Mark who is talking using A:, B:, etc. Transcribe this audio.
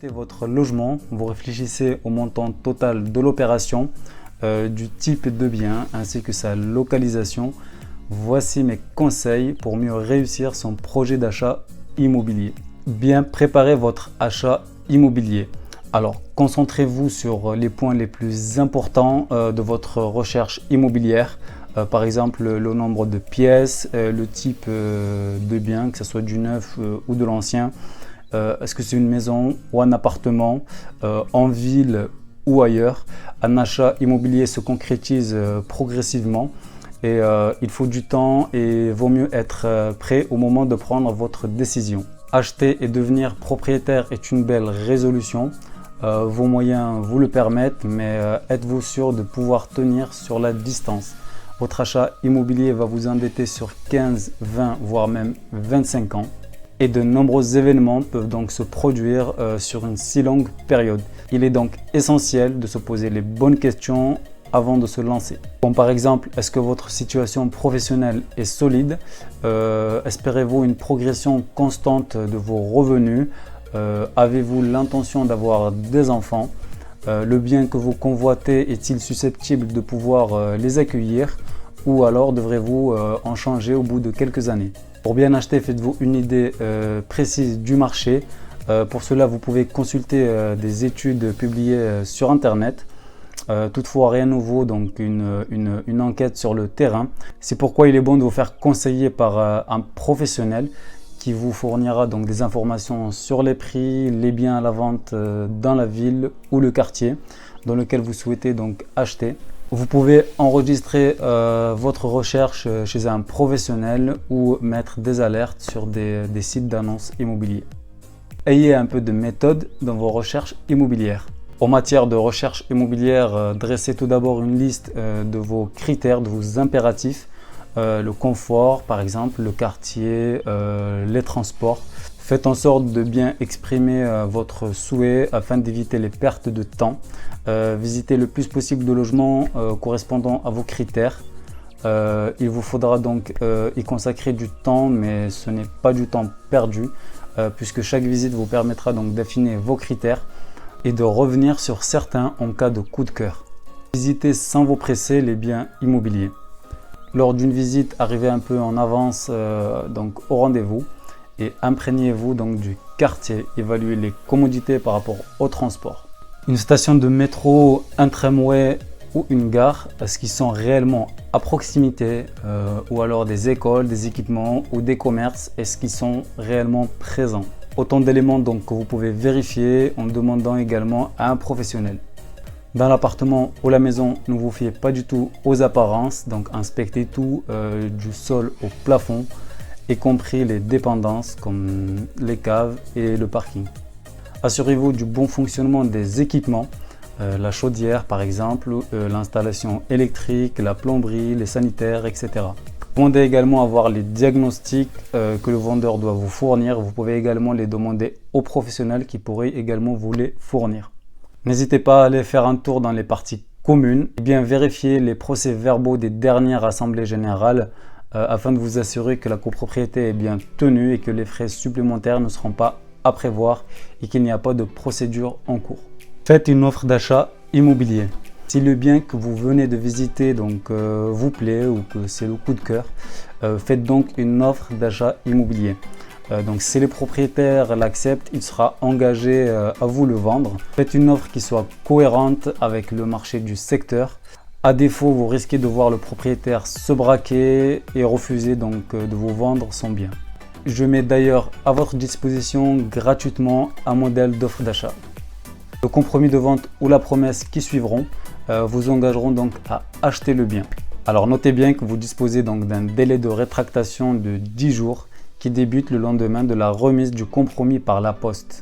A: visitez votre logement, vous réfléchissez au montant total de l'opération, du type de bien ainsi que sa localisation. Voici mes conseils pour mieux réussir son projet d'achat immobilier. Bien préparer votre achat immobilier. Alors, concentrez-vous sur les points les plus importants de votre recherche immobilière. Par exemple, le nombre de pièces, le type de bien, que ce soit du neuf ou de l'ancien. Est-ce que c'est une maison ou un appartement, en ville ou ailleurs. Un achat immobilier se concrétise progressivement et il faut du temps et vaut mieux être prêt au moment de prendre votre décision. Acheter et devenir propriétaire est une belle résolution. Vos moyens vous le permettent, mais êtes-vous sûr de pouvoir tenir sur la distance? Votre achat immobilier va vous endetter sur 15, 20, voire même 25 ans. Et de nombreux événements peuvent donc se produire sur une si longue période. Il est donc essentiel de se poser les bonnes questions avant de se lancer. Comme par exemple, est-ce que votre situation professionnelle est solide? Espérez-vous une progression constante de vos revenus? Avez-vous l'intention d'avoir des enfants? Le bien que vous convoitez est-il susceptible de pouvoir les accueillir? Ou alors devrez-vous en changer au bout de quelques années? Pour bien acheter, faites-vous une idée précise du marché. Pour cela, vous pouvez consulter des études publiées sur Internet. Toutefois, rien ne vaut donc une enquête sur le terrain. C'est pourquoi il est bon de vous faire conseiller par un professionnel qui vous fournira donc des informations sur les prix, les biens à la vente dans la ville ou le quartier dans lequel vous souhaitez donc acheter. Vous pouvez enregistrer votre recherche chez un professionnel ou mettre des alertes sur des sites d'annonces immobiliers. Ayez un peu de méthode dans vos recherches immobilières. En matière de recherche immobilière, dressez tout d'abord une liste de vos critères, de vos impératifs. Le confort par exemple, le quartier, les transports. Faites en sorte de bien exprimer votre souhait afin d'éviter les pertes de temps. Visitez le plus possible de logements correspondant à vos critères. Il vous faudra donc y consacrer du temps, mais ce n'est pas du temps perdu, puisque chaque visite vous permettra donc d'affiner vos critères et de revenir sur certains en cas de coup de cœur. Visitez sans vous presser les biens immobiliers. Lors d'une visite, arrivez un peu en avance donc au rendez-vous. Et imprégnez-vous donc du quartier, évaluez les commodités par rapport au transport. Une station de métro, un tramway ou une gare, est-ce qu'ils sont réellement à proximité ou alors des écoles, des équipements ou des commerces, est-ce qu'ils sont réellement présents? Autant d'éléments donc que vous pouvez vérifier en demandant également à un professionnel. Dans l'appartement ou la maison, ne vous fiez pas du tout aux apparences, donc inspectez tout du sol au plafond, y compris les dépendances comme les caves et le parking. Assurez-vous du bon fonctionnement des équipements, la chaudière par exemple, l'installation électrique, la plomberie, les sanitaires, etc. Demandez également à voir les diagnostics que le vendeur doit vous fournir. Vous pouvez également les demander aux professionnels qui pourraient également vous les fournir. N'hésitez pas à aller faire un tour dans les parties communes et bien vérifier les procès-verbaux des dernières assemblées générales afin de vous assurer que la copropriété est bien tenue et que les frais supplémentaires ne seront pas à prévoir et qu'il n'y a pas de procédure en cours. Faites une offre d'achat immobilier. Si le bien que vous venez de visiter donc, vous plaît ou que c'est le coup de cœur, faites donc une offre d'achat immobilier. Donc si les propriétaires l'acceptent, il sera engagé à vous le vendre. Faites une offre qui soit cohérente avec le marché du secteur. À défaut, vous risquez de voir le propriétaire se braquer et refuser donc de vous vendre son bien. Je mets d'ailleurs à votre disposition gratuitement un modèle d'offre d'achat. Le compromis de vente ou la promesse qui suivront vous engageront donc à acheter le bien. Alors notez bien que vous disposez donc d'un délai de rétractation de 10 jours qui débute le lendemain de la remise du compromis par la poste.